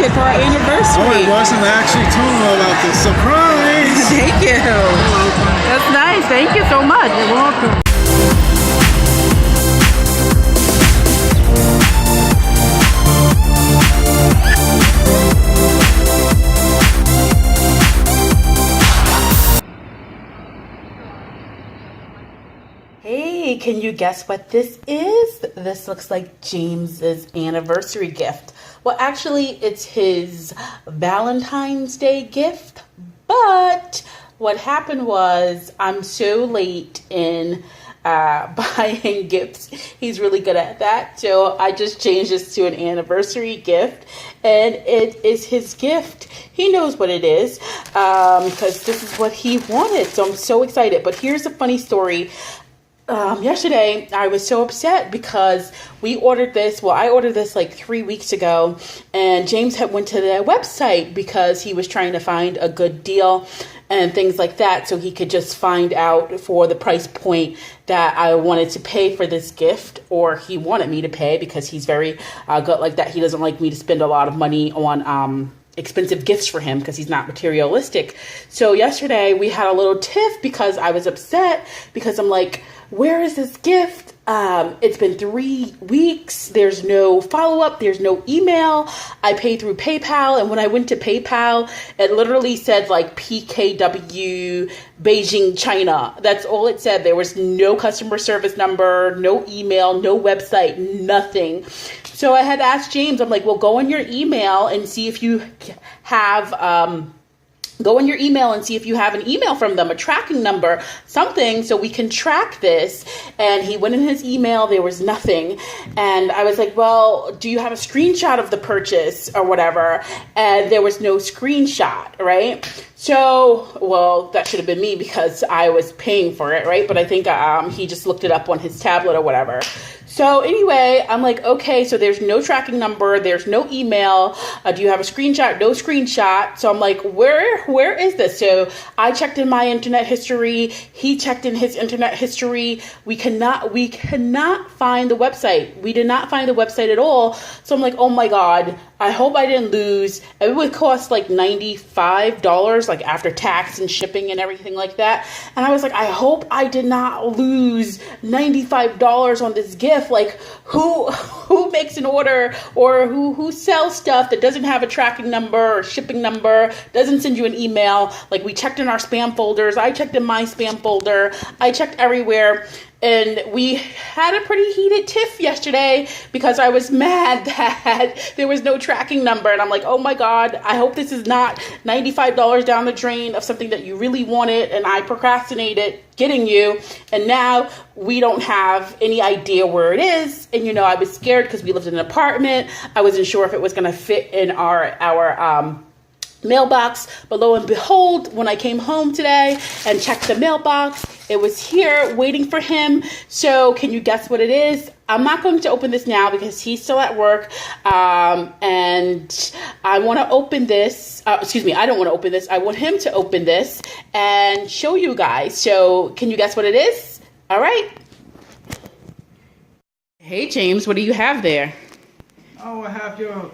it for our anniversary. Oh, it wasn't actually told me about the surprise. Thank you. That's nice. Thank you so much. You're welcome. Hey, can you guess what this is? This looks like James's anniversary gift. Well, actually, it's his Valentine's Day gift, but what happened was I'm so late in buying gifts. He's really good at that. So I just changed this to an anniversary gift, and it is his gift. He knows what it is because this is what he wanted. So I'm so excited. But here's a funny story. Yesterday, I was so upset because we ordered this. Well, I ordered this like 3 weeks ago, and James had went to the website because he was trying to find a good deal and things like that, so he could just find out for the price point that I wanted to pay for this gift, or he wanted me to pay because he's very good like that. He doesn't like me to spend a lot of money on expensive gifts for him because he's not materialistic. So yesterday we had a little tiff because I was upset because I'm like, where is this gift? It's been 3 weeks. There's no follow-up. There's no email. I paid through PayPal. And when I went to PayPal, it literally said like PKW Beijing, China. That's all it said. There was no customer service number, no email, no website, nothing. So I had asked James, I'm like, well, go on your email and see if you have, go in your email and see if you have an email from them, a tracking number, something, so we can track this. And he went in his email, there was nothing. And I was like, well, do you have a screenshot of the purchase or whatever? And there was no screenshot, right? So, well, that should have been me because I was paying for it, right? But I think he just looked it up on his tablet or whatever. So anyway, I'm like, okay, so there's no tracking number, there's no email. Do you have a screenshot? No screenshot. So I'm like, where is this? So I checked in my internet history. He checked in his internet history. We cannot find the website. We did not find the website at all. So I'm like, oh my God, I hope I didn't lose. It would cost like $95, like after tax and shipping and everything like that. And I was like, I hope I did not lose $95 on this gift. Like who makes an order or who sells stuff that doesn't have a tracking number or shipping number, doesn't send you an email. Like we checked in our spam folders. I checked in my spam folder. I checked everywhere. And we had a pretty heated tiff yesterday because I was mad that there was no tracking number. And I'm like, oh my God, I hope this is not $95 down the drain of something that you really wanted and I procrastinated getting you. And now we don't have any idea where it is. And, you know, I was scared because we lived in an apartment. I wasn't sure if it was going to fit in our mailbox. But lo and behold, when I came home today and checked the mailbox, it was here waiting for him. So can you guess what it is? I'm not going to open this now because he's still at work. And I want to open this. I don't want to open this. I want him to open this and show you guys. So can you guess what it is? All right. Hey, James, what do you have there? Oh, I have your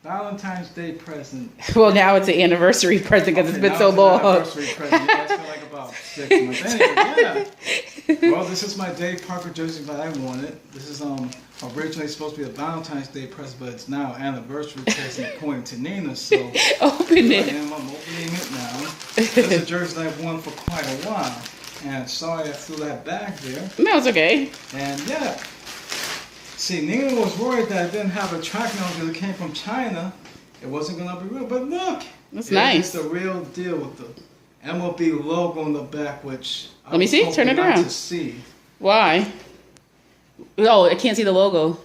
Valentine's Day present. Well, now it's an anniversary present because it's been so long. Anniversary present. Yeah, it's been like about 6 months. Anyway, yeah. Well, this is my Dave Parker jersey that I wanted. This is originally supposed to be a Valentine's Day present, but it's now anniversary present according to Nina. So open it. I'm opening it now. This is a jersey that I've worn for quite a while, and sorry I threw that back there. No, it's okay. And yeah. See, Nina was worried that it didn't have a tracking number because it came from China. It wasn't going to be real. But look. That's nice. It's the real deal with the MLB logo on the back, which Let me see. Turn it around. To see. Why? Oh, I can't see the logo.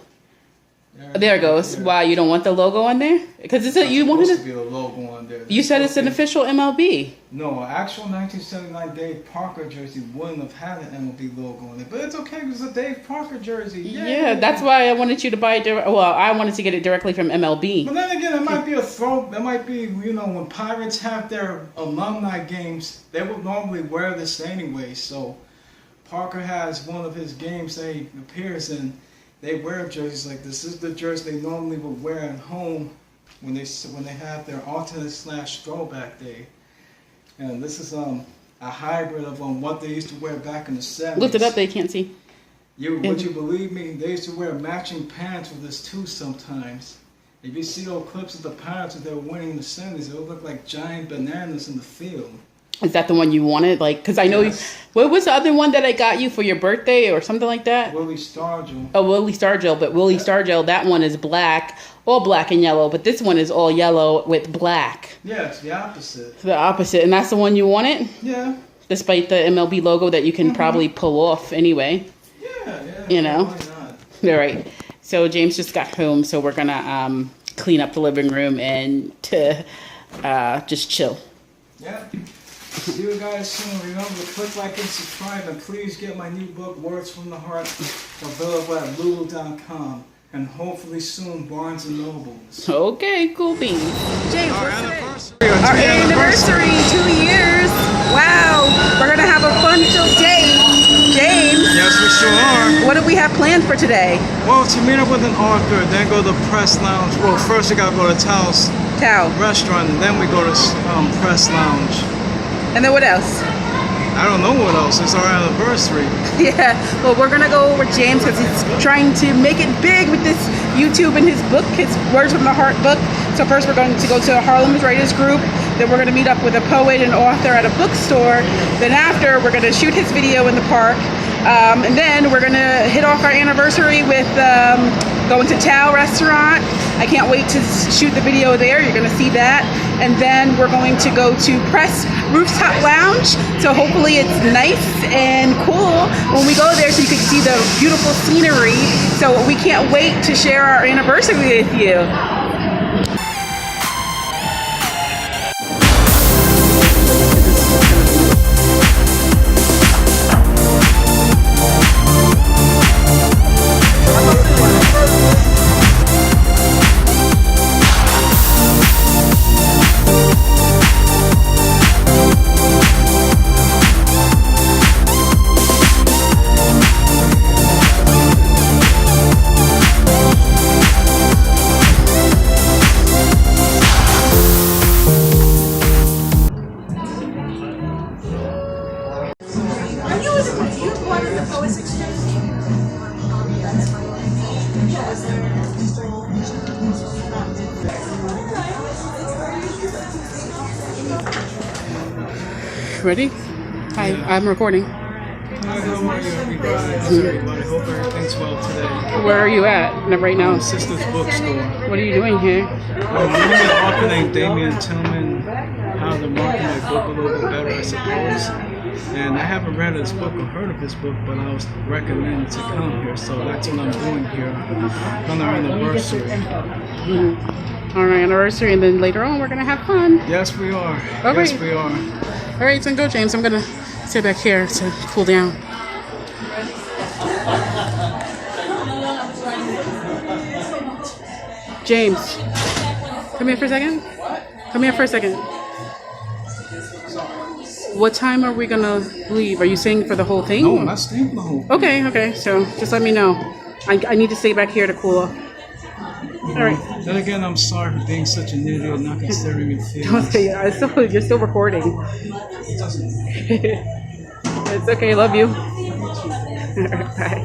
There it goes. There. Why, you don't want the logo on there? Because it's you wanted to be a logo on there. You said it's an official MLB. No, actual 1979 Dave Parker jersey wouldn't have had an MLB logo on it, but it's okay because it's a Dave Parker jersey. Yeah, that's why I wanted you to buy it. Well, I wanted to get it directly from MLB. But then again, it might be a throw. It might be, you know, when Pirates have their alumni games, they would normally wear this anyway. So Parker has one of his games that he appears in. They wear jerseys like this. This is the jersey they normally would wear at home when they have their alternate / throwback day. And this is a hybrid of what they used to wear back in the 70s. Lift it up, they can't see. Would you believe me? They used to wear matching pants with this too sometimes. If you see old clips of the Pirates that they were winning in the 70s, it would look like giant bananas in the field. Is that the one you wanted? Like, because I know, Yes. What was the other one that I got you for your birthday or something like that? Willie Stargell. Oh, Willie Stargell, but Willie Stargell, that one is black, all black and yellow, but this one is all yellow with black. Yeah, it's the opposite. The opposite, and that's the one you wanted? Yeah. Despite the MLB logo that you can probably pull off anyway. Yeah. You know? Why not? All right. So James just got home, so we're gonna clean up the living room and to just chill. Yeah. See you guys soon. Remember to click like and subscribe, and please get my new book, Words from the Heart, available at lulu.com, and hopefully soon Barnes and Nobles. Okay, cool beans. James, Our what's anniversary. Our anniversary, 2 years. Wow, we're gonna have a fun-filled day. James, Yes, we sure are. what do we have planned for today? Well, to meet up with an author, then go to Press Lounge. Well, first we gotta go to Tao's Tao. restaurant, and then we go to Press Lounge. And then what else? I don't know what else. It's our anniversary. Yeah, well, we're gonna go with James because he's trying to make it big with this YouTube and his book, his Words from the Heart book. So first we're going to go to Harlem's Writers Group. Then we're gonna meet up with a poet and author at a bookstore. Then after, we're gonna shoot his video in the park. And then we're gonna hit off our anniversary with going to Tao restaurant. I can't wait to shoot the video there. You're gonna see that. And then we're going to go to Press Rooftop Lounge. So hopefully it's nice and cool when we go there so you can see the beautiful scenery. So we can't wait to share our anniversary with you. Ready? Hi, I'm recording. Hi, how are you, everybody? Hope everything's well today. Where are you at right now? My sister's bookstore. What are you doing here? I'm reading an author named Damien Tillman, How to Market My Book a Little Bit Better, I suppose. And I haven't read his book or heard of his book, but I was recommended to come here, so that's what I'm doing here on our anniversary. On our anniversary, and then later on we're gonna have fun. Yes, we are. Okay. Yes, we are. All right, so go, James. I'm gonna sit back here to cool down. James, come here for a second. Come here for a second. What time are we gonna leave? Are you staying for the whole thing? No, I'm not staying for the whole thing. Okay. So just let me know. I need to stay back here to cool off. All right. Then again, I'm sorry for being such an idiot and not considering your Don't feelings. say it. You're still recording. It's okay. Love you. Bye.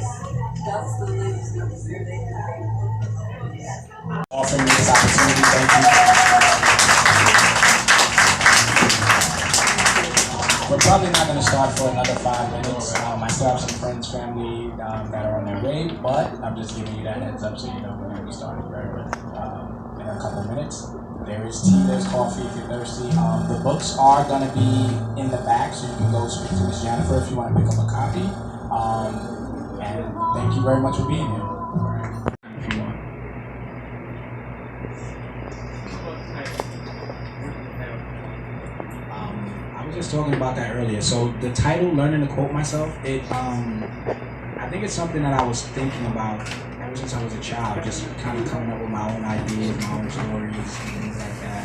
Offering me this opportunity, thank you. We're probably not going to start for another 5 minutes. I still have some friends, family that are on their way, but I'm just giving you that heads up so you know we're going to be starting in a couple minutes. There is tea, there's coffee if you're thirsty. The books are going to be in the back, so you can go speak to Miss Jennifer if you want to pick up a copy. And thank you very much for being here. If you want. I was just talking about that earlier. So the title, Learning to Quote Myself, I think it's something that I was thinking about ever since I was a child, just kind of coming up with my own ideas, my own stories, and things like that.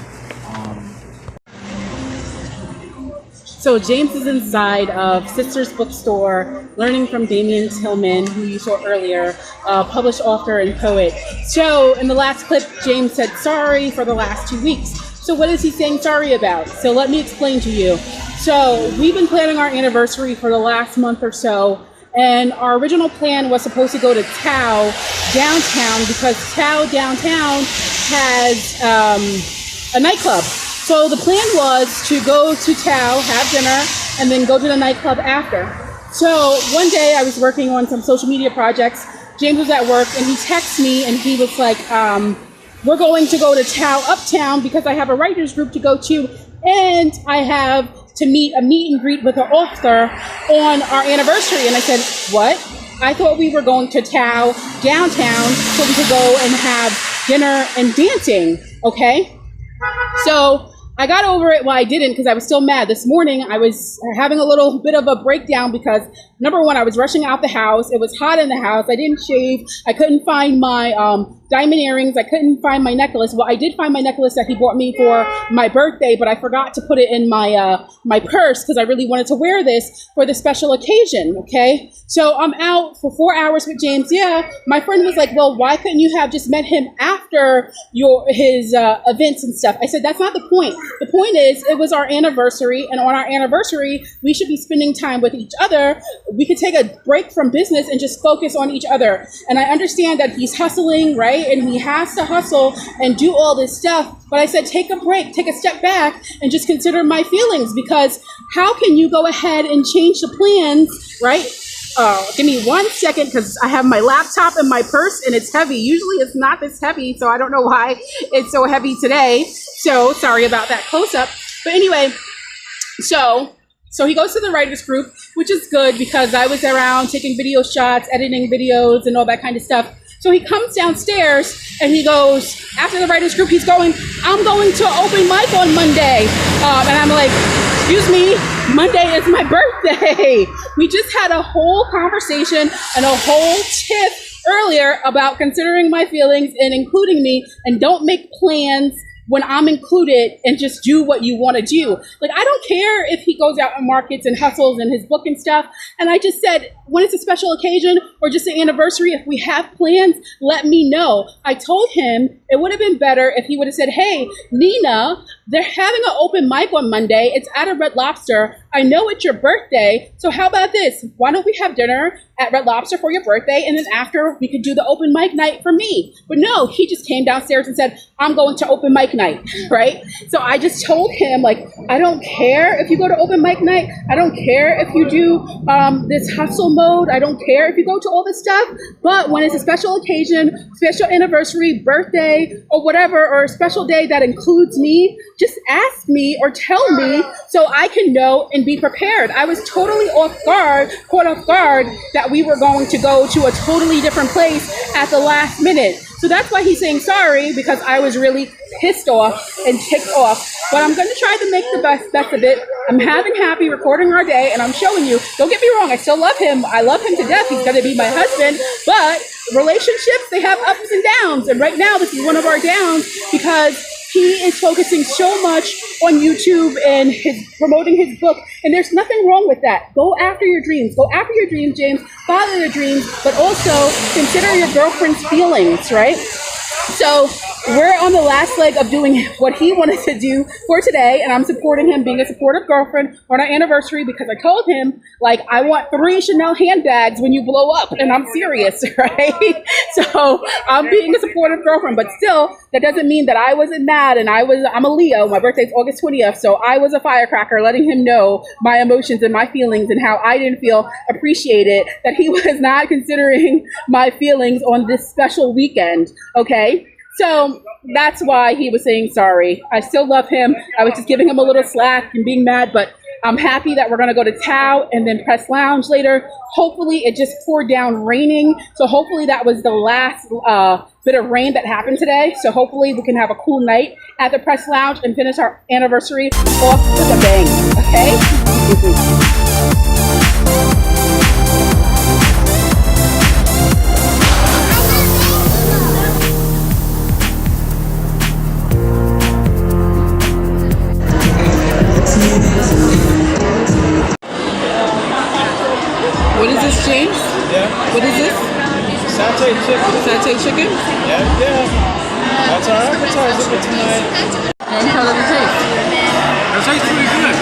So So James is inside of Sisters Bookstore, learning from Damien Tillman, who you saw earlier, published author and poet. So in the last clip, James said sorry for the last 2 weeks. So what is he saying sorry about? So let me explain to you. So we've been planning our anniversary for the last month or so, and our original plan was supposed to go to Tao downtown because Tao downtown has a nightclub. So the plan was to go to Tao, have dinner, and then go to the nightclub after. So one day I was working on some social media projects. James was at work and he texted me and he was like, we're going to go to Tao Uptown because I have a writers group to go to, and I have to meet a meet and greet with an author on our anniversary. And I said, what? I thought we were going to Tao downtown so we could go and have dinner and dancing, okay? So I got over it. Well, I didn't because I was still mad. This morning, I was having a little bit of a breakdown because, number one, I was rushing out the house. It was hot in the house. I didn't shave. I couldn't find my diamond earrings. I couldn't find my necklace. Well, I did find my necklace that he bought me for my birthday, but I forgot to put it in my my purse because I really wanted to wear this for the special occasion, okay? So I'm out for 4 hours with James. Yeah, my friend was like, well, why couldn't you have just met him after his events and stuff? I said, that's not the point. The point is, it was our anniversary, and on our anniversary, we should be spending time with each other. We could take a break from business and just focus on each other. And I understand that he's hustling, right? And he has to hustle and do all this stuff. But I said, take a break, take a step back, and just consider my feelings, because how can you go ahead and change the plans, right? Give me 1 second because I have my laptop in my purse and it's heavy. Usually it's not this heavy, so I don't know why it's so heavy today. So sorry about that close-up. But anyway, so he goes to the writers group, which is good because I was around taking video shots, editing videos, and all that kind of stuff. So he comes downstairs and he goes, after the writers group, he's going, I'm going to open mic on Monday. And I'm like, excuse me, Monday is my birthday. We just had a whole conversation and a whole tip earlier about considering my feelings and including me, and don't make plans when I'm included and just do what you want to do. Like, I don't care if he goes out and markets and hustles in his book and stuff. And I just said, when it's a special occasion or just an anniversary, if we have plans, let me know. I told him it would have been better if he would have said, hey, Nina, they're having an open mic on Monday. It's at a Red Lobster. I know it's your birthday. So how about this? Why don't we have dinner at Red Lobster for your birthday? And then after, we could do the open mic night for me. But no, he just came downstairs and said, I'm going to open mic night, right? So I just told him, like, I don't care if you go to open mic night. I don't care if you do this hustle mode. I don't care if you go to all this stuff. But when it's a special occasion, special anniversary, birthday, or whatever, or a special day that includes me, just ask me or tell me so I can know and be prepared. I was totally caught off guard that we were going to go to a totally different place at the last minute. So that's why he's saying sorry, because I was really pissed off and ticked off. But I'm going to try to make the best of it. I'm having happy recording our day, and I'm showing you. Don't get me wrong, I still love him. I love him to death. He's going to be my husband. But relationships, they have ups and downs. And right now, this is one of our downs because he is focusing so much on YouTube and promoting his book. And there's nothing wrong with that. Go after your dreams. Go after your dreams, James. Follow your dreams, but also consider your girlfriend's feelings, right? So we're on the last leg of doing what he wanted to do for today, and I'm supporting him, being a supportive girlfriend on our anniversary, because I told him, like, I want 3 Chanel handbags when you blow up, and I'm serious, right? So I'm being a supportive girlfriend, but still, that doesn't mean that I wasn't mad, and I'm a Leo. My birthday's August 20th, so I was a firecracker, letting him know my emotions and my feelings and how I didn't feel appreciated, that he was not considering my feelings on this special weekend, okay? So that's why he was saying sorry. I still love him. I was just giving him a little slack and being mad, but I'm happy that we're going to go to Tao and then Press Lounge later. Hopefully it just poured down raining. So hopefully that was the last bit of rain that happened today. So hopefully we can have a cool night at the Press Lounge and finish our anniversary off with a bang, okay? satay chicken. Satay chicken? Yeah. That's our appetizer for tonight. And how does it taste? It tastes pretty good.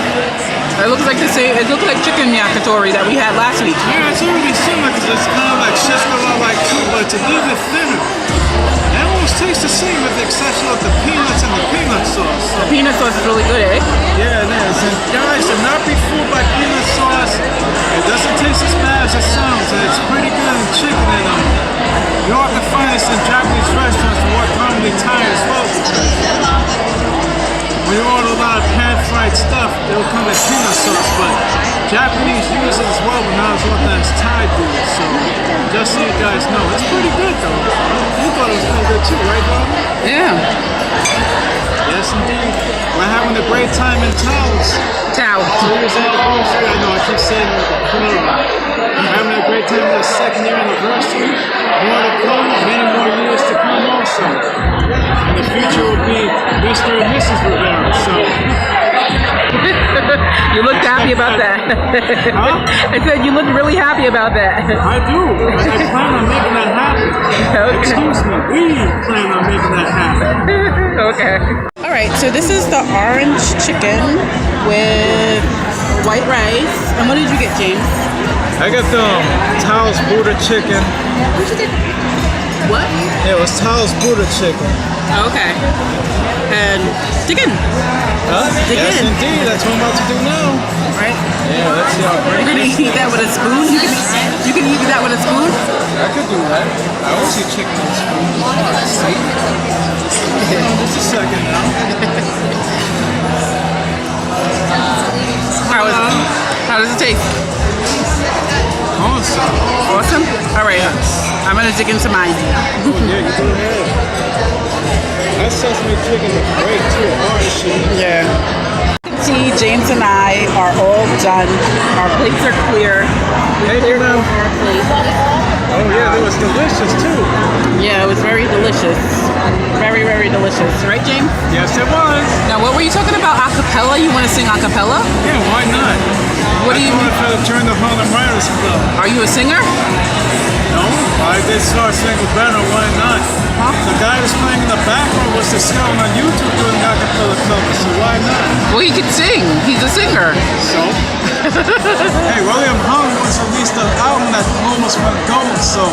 It looks like the same. It looks like chicken yakitori that we had last week. Yeah, it's already similar because it's kind of like Shishkala like too, but it's a little bit thinner. It almost tastes the same with the exception of the peanuts and the peanut sauce. So, The peanut sauce is really good, eh? yeah, it is. And guys, do not be fooled by peanut sauce. It doesn't taste as bad as it sounds, and it's pretty good in chicken. And you don't have to find this in Japanese restaurants or what commonly Thai as well. When you order a lot of pan-fried stuff, it'll come with peanut sauce, but Japanese use it as well, but not as often as Thai do. So, just so you guys know, it's pretty good though. You thought it was pretty good too, right, Bob? Yeah. Yes, indeed. We're having a great time in Tao's. Tao. 2 years anniversary. I know I keep saying it with the club. We're having a great time with the 2nd year anniversary. More to come, many more years to come also. And the future will be Mr. and Mrs. Rivera. So. You look happy about that. Huh? I said you look really happy about that. I do. And I plan on making that happen. Okay. Excuse me. We plan on making that happen. Okay. All right. So this is the orange chicken with white rice. And what did you get, James? I got the Tao's Buddha chicken. What? Yeah, it was Tao's Buddha chicken. Okay. And chicken. Huh? Chicken. Yes, indeed. That's what I'm about to do now. Right? Yeah, let's see how You're great. gonna eat that with a spoon? You can eat that with a spoon? I could do that. I always eat chicken with a spoon. See? Hold on just a second now. How does it taste? Awesome. Awesome? All right. I'm gonna dig into mine. Oh, yeah, you go ahead. That sesame chicken is great too. Orange chicken. Yeah. See, James and I are all done. Our plates are clear. Hey, you know. Our plate. Oh yeah, it was delicious too. Yeah, it was very delicious. Very, very delicious. Right, James? Yes, it was. Now, what were you talking about? Acapella? You want to sing acapella? Yeah, why not? What do you want to join the Harlem Writers Club? Are you a singer? No, I did start singing better. Why not? Huh? The guy who's playing in the background was discovered on YouTube doing acapella covers, so why not? Well, he could sing. He's a singer. So? Hey, William Hung once released an album that almost went gold, so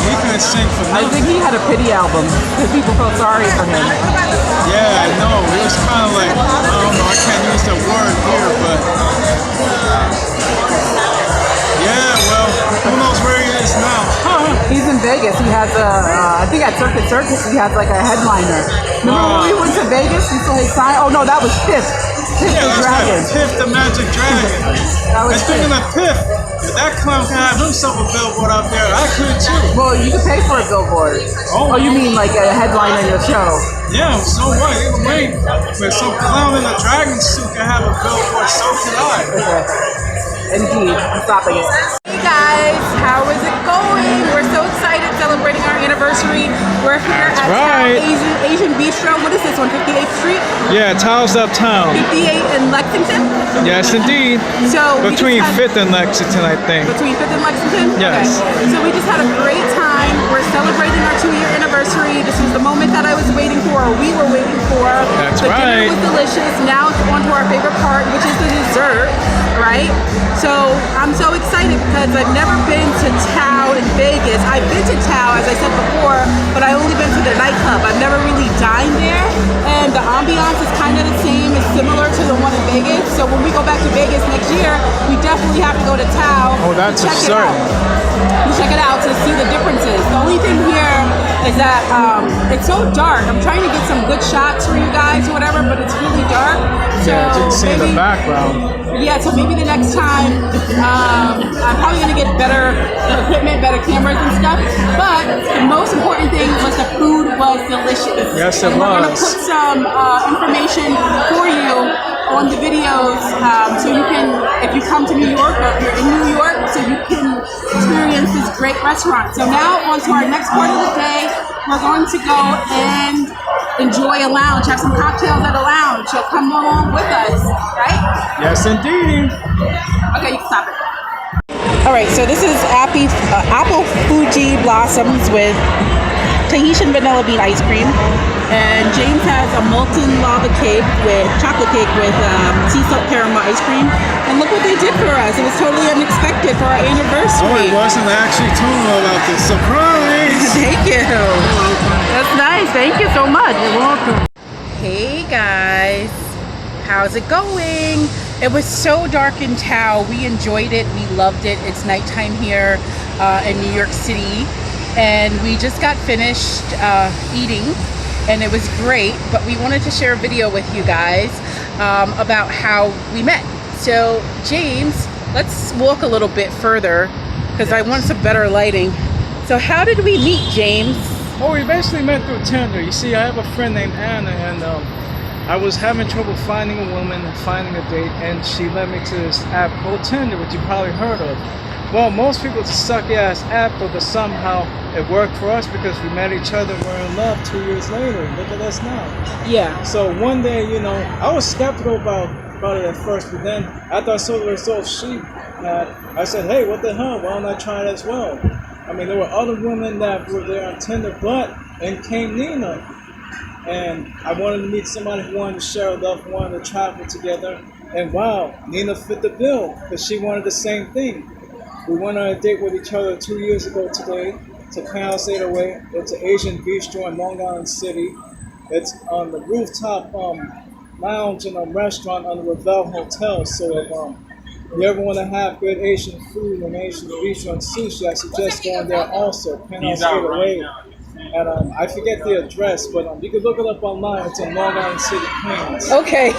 he couldn't sing for I nothing. think he had a pity album because people felt sorry for him. Yeah, I know. It was kind of like, I don't know, I can't use the word here, but yeah, well, who knows where he is now? He's in Vegas. He has I think at Circus he has like a headliner. Remember when we went to Vegas? We saw his sign. Oh no, that was Piff. Piff Yeah, the that's Dragon. right. Piff the Magic Dragon. That was And speaking Piff. of Piff, if that clown can have himself a billboard out there, I could too. Well, you can pay for a billboard. Oh. Oh, you mean like a headline on your show? Yeah, so what? Either way, if some clown in a dragon suit can have a billboard, so can I. Okay. Indeed, I'm stopping it. Hey guys, how is it going? We're so excited celebrating our anniversary. We're here at right. Tao Asian Bistro. What is this on 58th Street? Yeah, Tao's Uptown. 58 in Lexington? Yes, indeed. So we Between just 5th and Lexington, I think. Between 5th and Lexington? Yes. Okay. So we just had a great time. We're celebrating our 2-year anniversary. This was the moment that I was waiting for, or we were waiting for. That's the right. dinner was delicious. Now it's on to our favorite part, which is the dessert, right? So I'm so excited because I've never been to Tao in Vegas. I've been to Tao, as I said before, but I've only been to their nightclub. I've never really dined there. And the ambiance is kind of the same. It's similar to the one in Vegas. So when we go back to Vegas next year, we definitely have to go to Tao. Oh, that's and check it absurd. out. You check it out to see the differences. The only thing here is that it's so dark. I'm trying to get some good shots for you guys or whatever, but it's really dark. So Yeah, you can see maybe, the background. yeah, so maybe the next time I'm probably gonna get better equipment, better cameras and stuff. But the most important thing was the food was delicious. Yes, it and we're gonna was. put some information for you on the videos, so you can, if you come to New York or if you're in New York, so you can experience this great restaurant. So now on to our next part of the day, we're going to go and enjoy a lounge, have some cocktails at a lounge. So come along with us, right? Yes, indeed. Okay, you can stop it. All right, so this is apple Fuji blossoms with Tahitian vanilla bean ice cream, and James has a molten lava cake with chocolate cake with sea salt caramel ice cream. And look what they did for us. It was totally unexpected for our Oh, anniversary. it wasn't actually told about the surprise. Thank you. That's nice. Thank you so much. You're welcome. Hey guys, how's it going? It was so dark in Tao. We enjoyed it. We loved it. It's nighttime here in New York City. And we just got finished eating, and it was great, but we wanted to share a video with you guys about how we met. So James, let's walk a little bit further because I want some better lighting. So how did we meet, James? Oh, we basically met through Tinder. You see, I have a friend named Anna, and I was having trouble finding a woman and finding a date, and she led me to this app called Tinder, which you probably heard of. Well, most people, it's a sucky ass app, but somehow it worked for us because we met each other and we're in love 2 years later. Look at us now. Yeah. So one day, I was skeptical about it at first, but then after I saw the results she had, I said, hey, what the hell? Why don't I try it as well? I mean, there were other women that were there on Tinder, but in came Nina. And I wanted to meet somebody who wanted to share love, who wanted to travel together. And wow, Nina fit the bill because she wanted the same thing. We went on a date with each other 2 years ago today to Canals 808. It's an Asian bistro in Long Island City. It's on the rooftop lounge and restaurant on the Ravel Hotel. So if you ever want to have good Asian food and Asian bistro and sushi, I suggest going there also. Canals 808. And I forget the address, but you can look it up online. It's in Long Island City, Queens. Okay,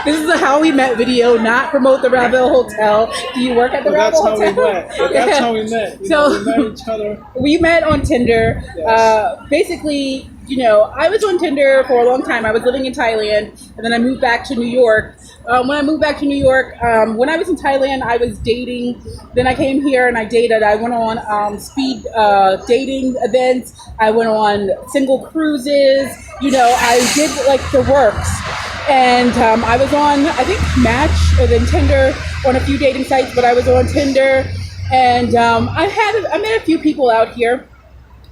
this is a how we met video, not promote the Ravel Hotel. Do you work at the Ravel Hotel? That's how we met. But that's how we met. We met each other. We met on Tinder. Yes. Basically, I was on Tinder for a long time. I was living in Thailand, and then I moved back to New York. When I moved back to New York, when I was in Thailand, I was dating. Then I came here and I dated. I went on speed dating events. I went on single cruises. I did like the works. And I was on, I think, Match or then Tinder, on a few dating sites, but I was on Tinder. And I met a few people out here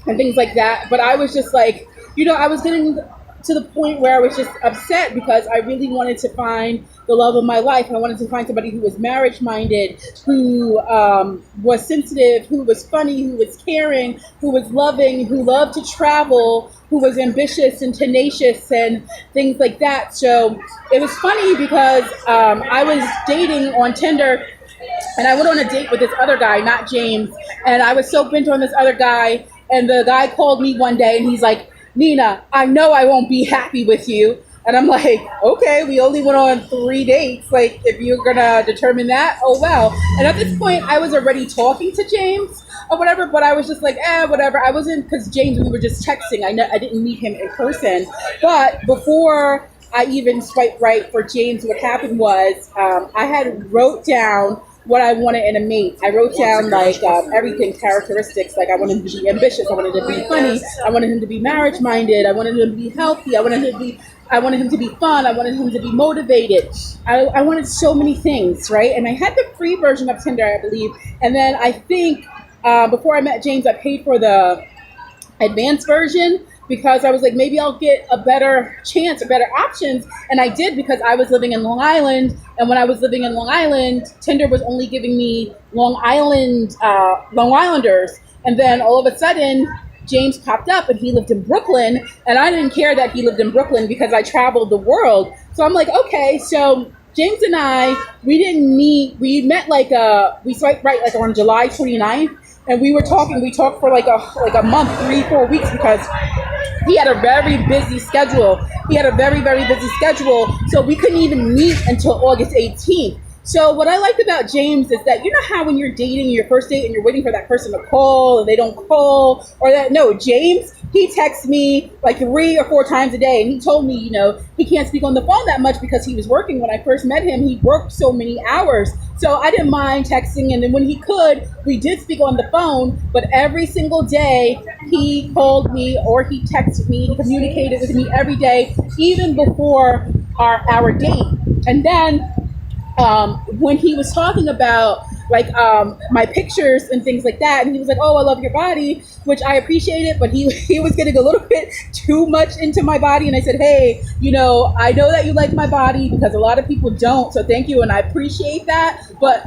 and things like that. But I was just like, I was getting to the point where I was just upset because I really wanted to find the love of my life. I wanted to find somebody who was marriage-minded, who was sensitive, who was funny, who was caring, who was loving, who loved to travel, who was ambitious and tenacious and things like that. So it was funny because I was dating on Tinder, and I went on a date with this other guy, not James, and I was so bent on this other guy, and the guy called me one day and he's like, Nina, I know I won't be happy with you. And I'm like, okay, we only went on 3 dates. Like, if you're gonna determine that, oh well. And at this point, I was already talking to James or whatever, but I was just like, whatever. I wasn't, because James, we were just texting. I didn't meet him in person. But before I even swiped right for James, what happened was I had wrote down what I wanted in a mate. I wrote down like everything, characteristics. Like I wanted him to be ambitious. I wanted him to be funny. I wanted him to be marriage-minded. I wanted him to be healthy. I wanted him to be fun. I wanted him to be motivated. I wanted so many things, right? And I had the free version of Tinder, I believe. And then I think before I met James, I paid for the advanced version because I was like, maybe I'll get a better chance, or better options. And I did, because I was living in Long Island. And when I was living in Long Island, Tinder was only giving me Long Islanders. And then all of a sudden, James popped up and he lived in Brooklyn. And I didn't care that he lived in Brooklyn because I traveled the world. So I'm like, okay, so James and I, we didn't meet. We met we swiped right like on July 29th. And we talked for like a month, 3-4 weeks, because he had a very busy schedule. Very, very busy schedule. So we couldn't even meet until August 18th. So what I liked about James is that, you know how when you're dating your first date and you're waiting for that person to call and they don't call, or that, no, James, he texts me like 3 or 4 times a day, and he told me, he can't speak on the phone that much because he was working. When I first met him, he worked so many hours. So I didn't mind texting, and then when he could, we did speak on the phone, but every single day he called me or he texted me, he communicated with me every day, even before our date. And then when he was talking about my pictures and things like that. And he was like, "Oh, I love your body," which I appreciated, but he was getting a little bit too much into my body. And I said, "Hey, I know that you like my body because a lot of people don't. So thank you, and I appreciate that. But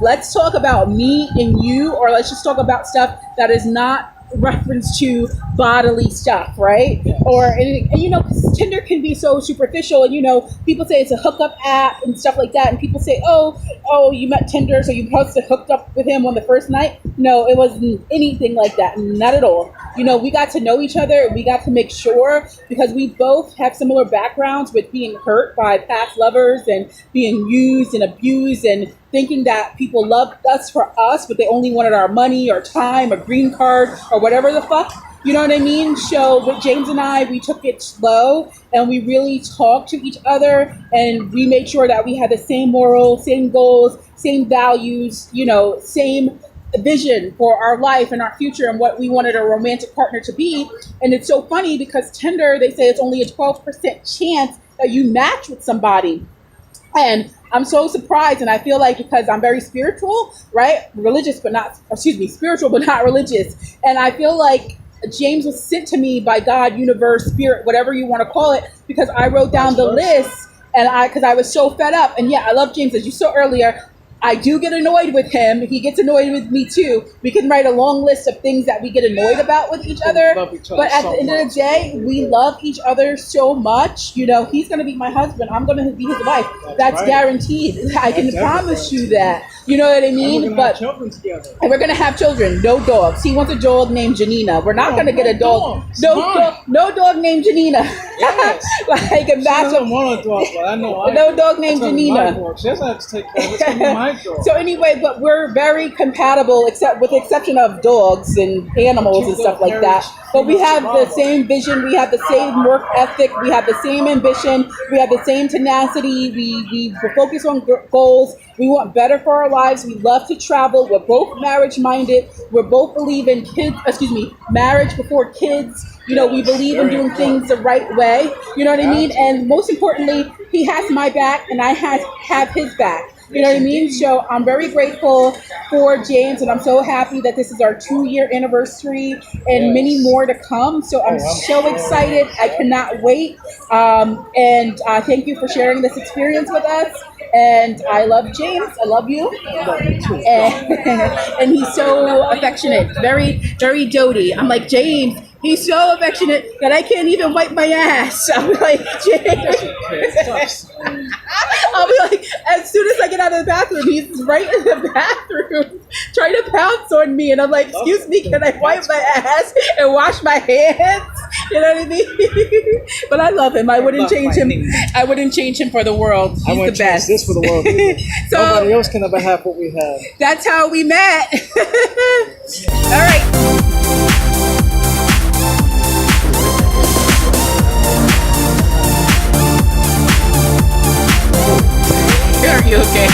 let's talk about me and you, or let's just talk about stuff that is not reference to bodily stuff, right?" Or and 'cause Tinder can be so superficial, and people say it's a hookup app and stuff like that, and people say, oh, you met Tinder, so you must have hooked up with him on the first night. No, it wasn't anything like that, not at all. We got to know each other, and we got to make sure, because we both have similar backgrounds with being hurt by past lovers and being used and abused and thinking that people loved us for us, but they only wanted our money or time or green card or whatever the fuck. You know what I mean? So with James and I, we took it slow and we really talked to each other, and we made sure that we had the same morals, same goals, same values, same vision for our life and our future and what we wanted a romantic partner to be. And it's so funny because Tinder, they say it's only a 12% chance that you match with somebody. And I'm so surprised, and I feel like because I'm very spiritual, right? Spiritual but not religious. And I feel like James was sent to me by God, universe, spirit, whatever you want to call it, because I wrote down the list, and because I was so fed up. And yeah, I love James, as you saw earlier. I do get annoyed with him. He gets annoyed with me too. We can write a long list of things that we get annoyed about with each other. But at the end of the day, we love each other so much. He's going to be my husband. I'm going to be his wife. That's guaranteed. I can promise you that. You know what I mean? And we're going to have children. No dogs. He wants a dog named Janina. We're not going to get a dog. No dog named Janina. Yes. Like a She massive. doesn't want a dog, but I know No dog named Janina. She doesn't have to take care of it. It's gonna be my dog. So anyway, but we're very compatible, except with the exception of dogs and animals and stuff like that. But we have the same vision. We have the same work ethic. We have the same ambition. We have the same tenacity. We focus on goals. We want better for our lives. We love to travel. We're both marriage minded. We're both believe in marriage before kids. We believe in doing things the right way. You know what I mean? And most importantly, he has my back and I have his back. You know what I mean? So I'm very grateful for James, and I'm so happy that this is our 2-year anniversary and many more to come. So I'm so excited. I cannot wait. And thank you for sharing this experience with us. And I love James. I love you. And he's so affectionate, very, very doty. I'm like, James, he's so affectionate that I can't even wipe my ass. I'm like, James. I'll be like, as soon as I get out of the bathroom, he's right in the bathroom trying to pounce on me. And I'm like, excuse me, can I wipe my ass and wash my hands? You know what I mean? But I love him. I wouldn't change him. I wouldn't change him for the world. He's the best. This for the world. So, nobody else can ever have what we have. That's how we met. All right. Are you okay?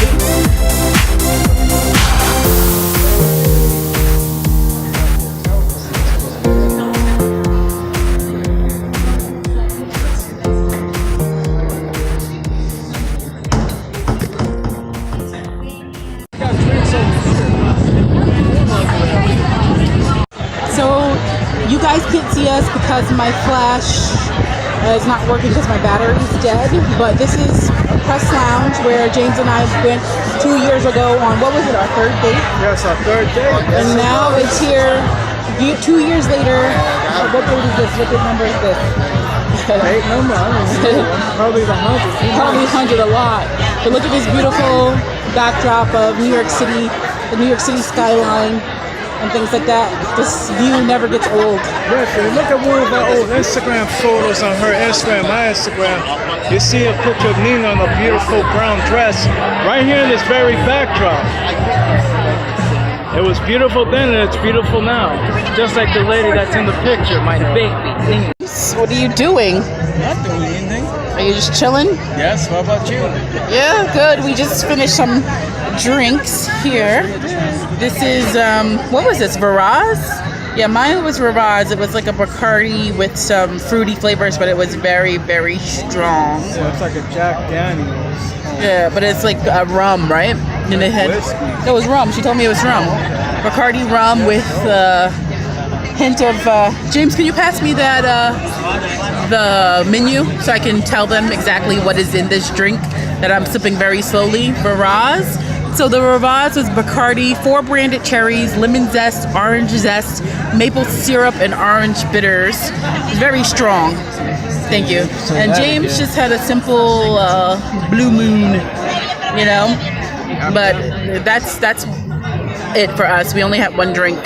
So you guys can't see us because my flash is not working because my battery is dead, but this is Press Lounge where James and I went 2 years ago on, what was it, our third date? Yes, our third date. And now it's here 2 years later. What date is this? What number is this? Date number? I don't know. Probably the 100. Probably 100 a lot. But look at this beautiful backdrop of New York City, the New York City skyline and things like that. This view never gets old. Yes, if you look at one of our old Instagram photos on her Instagram, my Instagram, you see a picture of Nina in a beautiful brown dress right here in this very backdrop. It was beautiful then and it's beautiful now. Just like the lady that's in the picture, my baby, Nina. What are you doing? Not doing anything. Are you just chilling? Yes, what about you? Yeah, good. We just finished some drinks here. This is, what was this, Varaz? Yeah, mine was Varaz. It was like a Bacardi with some fruity flavors, but it was very, very strong. So it's like a Jack Daniels. Yeah, but it's like a rum, right? And it had, Whiskey. it was rum. She told me it was rum. Bacardi rum with a hint of, James, can you pass me that, the menu so I can tell them exactly what is in this drink that I'm sipping very slowly? Varaz. So the Varaz is Bacardi, 4 branded cherries, lemon zest, orange zest, maple syrup, and orange bitters. It's very strong. Thank you. And James just had a simple Blue Moon, you know. But that's it for us. We only had one drink,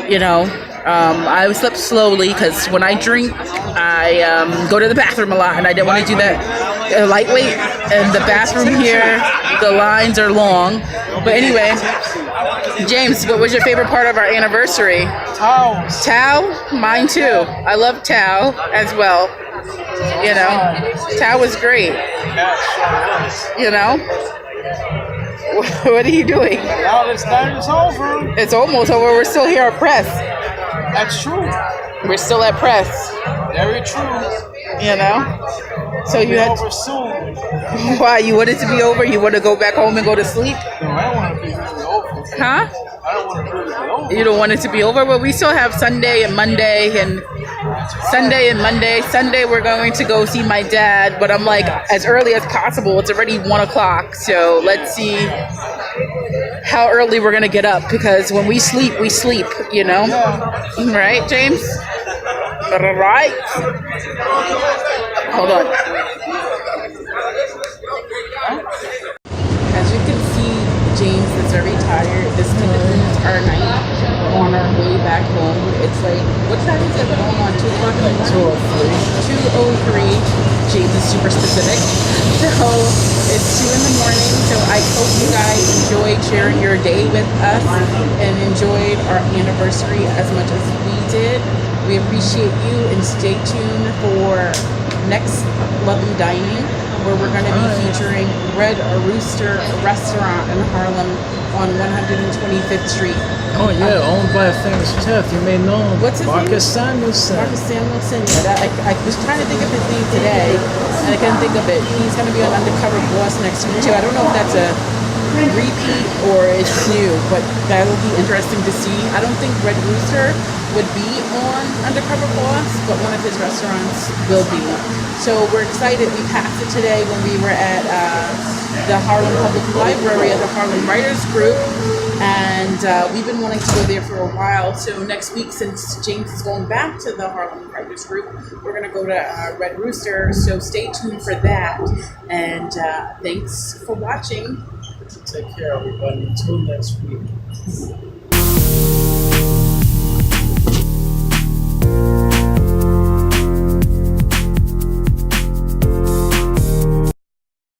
you know. I slept slowly because when I drink, I go to the bathroom a lot, and I didn't want to do that. Lightweight, and the bathroom here, the lines are long. But anyway, James, what was your favorite part of our anniversary? Tao. Tao? Mine too. I love Tao as well. You know, Tao was great. You know? What are you doing? Now this thing is over. It's almost over. We're still here at press. That's true. We're still at press. Very true. You know? So you had Over soon. why you want it to be over? You want to go back home and go to sleep? No, I don't want it to be over. Huh? I don't want it to be over. You don't want it to be over? But we still have Sunday and Monday and Sunday and Monday. Sunday we're going to go see my dad, but I'm like as early as possible. It's already 1 o'clock, so let's see how early we're gonna get up because when we sleep, you know? Right, James? Right? Hold on. As you can see, James is very tired. This concludes our night on our way back home. It's like, what time is it going on? 2 o'clock in the morning? 2:03. James is super specific. So it's 2 in the morning. So I hope you guys enjoyed sharing your day with us and enjoyed our anniversary as much as we did. We appreciate you and stay tuned for next Love and Dining, where we're going to be featuring Red Rooster Restaurant in Harlem on 125th Street. Oh yeah, owned by a famous chef. You may know him. What's his Marcus name? Samuelson. Marcus Samuelson. Yeah, I was trying to think of his name today, and I couldn't think of it. He's going to be on Undercover Boss next week too. I don't know if that's a repeat or it's new, but that'll be interesting to see. I don't think Red Rooster would be on Undercover Boss, but one of his restaurants will be. So we're excited. We passed it today when we were at the Harlem Public Library at the Harlem Writers Group, and we've been wanting to go there for a while. So next week, since James is going back to the Harlem Writers Group, we're going to go to Red Rooster. So stay tuned for that, and thanks for watching. Take care, everybody. Until next week.